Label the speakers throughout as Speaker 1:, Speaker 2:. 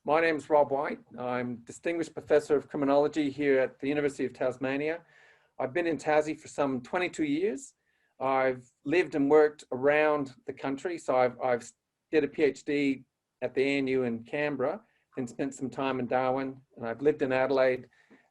Speaker 1: My name is Rob White. I'm Distinguished Professor of Criminology here at the University of Tasmania. I've been in Tassie for some 22 years. I've lived and worked around the country. So I've did a PhD at the ANU in Canberra and spent some time in Darwin. And I've lived in Adelaide,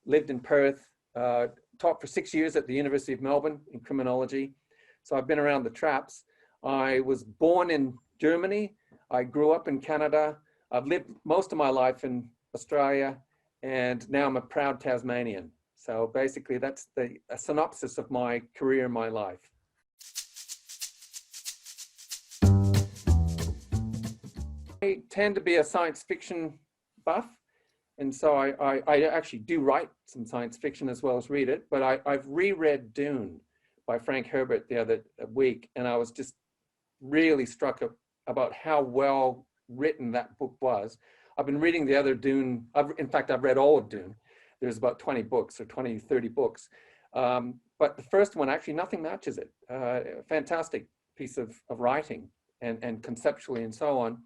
Speaker 1: lived in Perth, taught for 6 years at the University of Melbourne in criminology. So I've been around the traps. I was born in Germany. I grew up in Canada. I've lived most of my life in Australia, and now I'm a proud Tasmanian. So basically that's a synopsis of my career and my life. I tend to be a science fiction buff, and so I actually do write some science fiction as well as read it, but I've reread Dune by Frank Herbert the other week, and I was just really struck about how well written that book was. I've been reading the other Dune. In fact, I've read all of Dune. There's about 20 books or 20, 30 books. But the first one, actually nothing matches it. A fantastic piece of writing and conceptually and so on.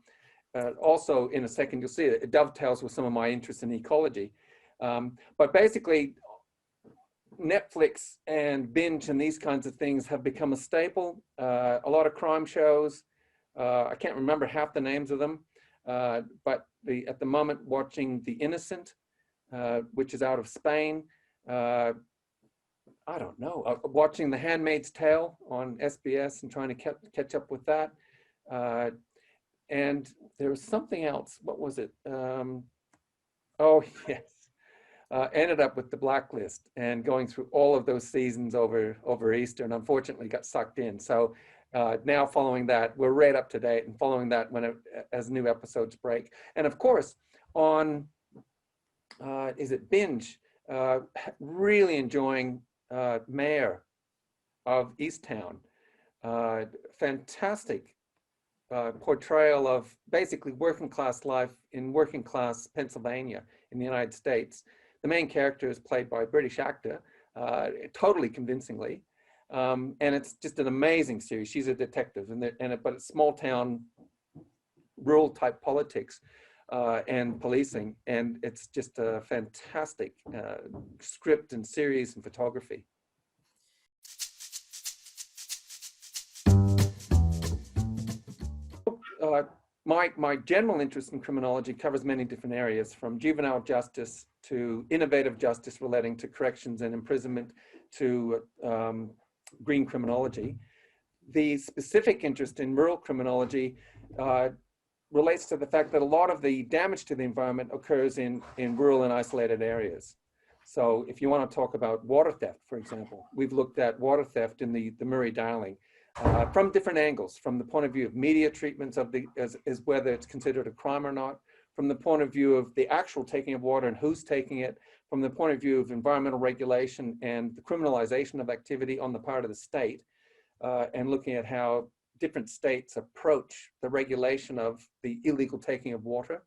Speaker 1: Also, in a second, you'll see it dovetails with some of my interests in ecology. But basically, Netflix and binge and these kinds of things have become a staple. A lot of crime shows. I can't remember half the names of them, but at the moment watching The Innocent, which is out of Spain. I don't know, watching The Handmaid's Tale on SBS and trying to catch up with that. And there was something else. What was it? Oh, yes. Ended up with The Blacklist and going through all of those seasons over Easter, and unfortunately got sucked in. So now following that, we're right up to date and following that as new episodes break. And of course, on, is it Binge? Really enjoying Mayor of Easttown. Fantastic portrayal of basically working class life in working class Pennsylvania in the United States. The main character is played by a British actor, totally convincingly. And it's just an amazing series. She's a detective, but it's small town, rural type politics and policing. And it's just a fantastic script and series and photography. My general interest in criminology covers many different areas, from juvenile justice to innovative justice relating to corrections and imprisonment to green criminology. The specific interest in rural criminology relates to the fact that a lot of the damage to the environment occurs in rural and isolated areas. So if you want to talk about water theft, for example, we've looked at water theft in the Murray-Darling from different angles, from the point of view of media treatments of as whether it's considered a crime or not, from the point of view of the actual taking of water and who's taking it, from the point of view of environmental regulation and the criminalization of activity on the part of the state, and looking at how different states approach the regulation of the illegal taking of water.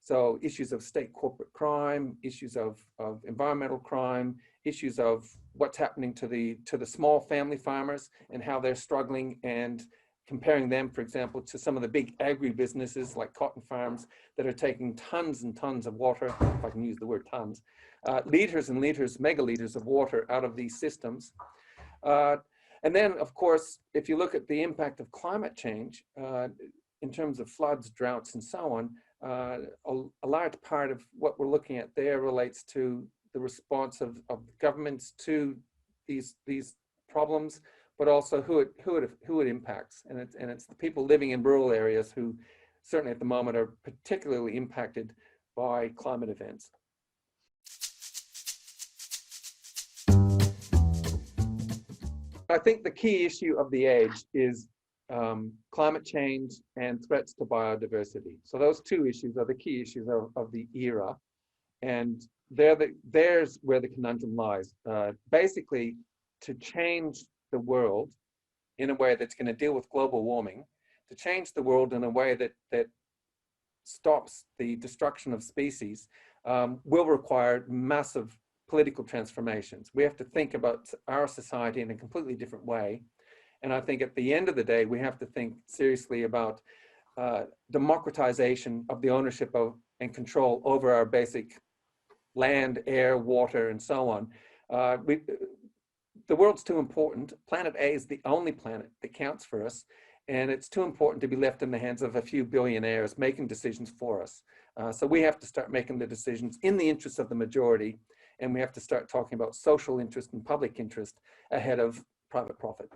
Speaker 1: So issues of state corporate crime, issues of environmental crime, issues of what's happening to the small family farmers and how they're struggling, and comparing them, for example, to some of the big agribusinesses like cotton farms that are taking tons and tons of water, if I can use the word tons, liters and liters, megaliters of water out of these systems. And then, of course, if you look at the impact of climate change in terms of floods, droughts, and so on, a large part of what we're looking at there relates to the response of governments to these problems, but also who it impacts. And it's the people living in rural areas who certainly at the moment are particularly impacted by climate events. I think the key issue of the age is climate change and threats to biodiversity. So those two issues are the key issues of the era. And there's where the conundrum lies. Basically, to change the world in a way that's going to deal with global warming, to change the world in a way that stops the destruction of species, will require massive political transformations. We have to think about our society in a completely different way. And I think at the end of the day, we have to think seriously about democratization of the ownership of and control over our basic land, air, water, and so on. The world's too important. Planet A is the only planet that counts for us, and it's too important to be left in the hands of a few billionaires making decisions for us. So we have to start making the decisions in the interests of the majority, and we have to start talking about social interest and public interest ahead of private profit.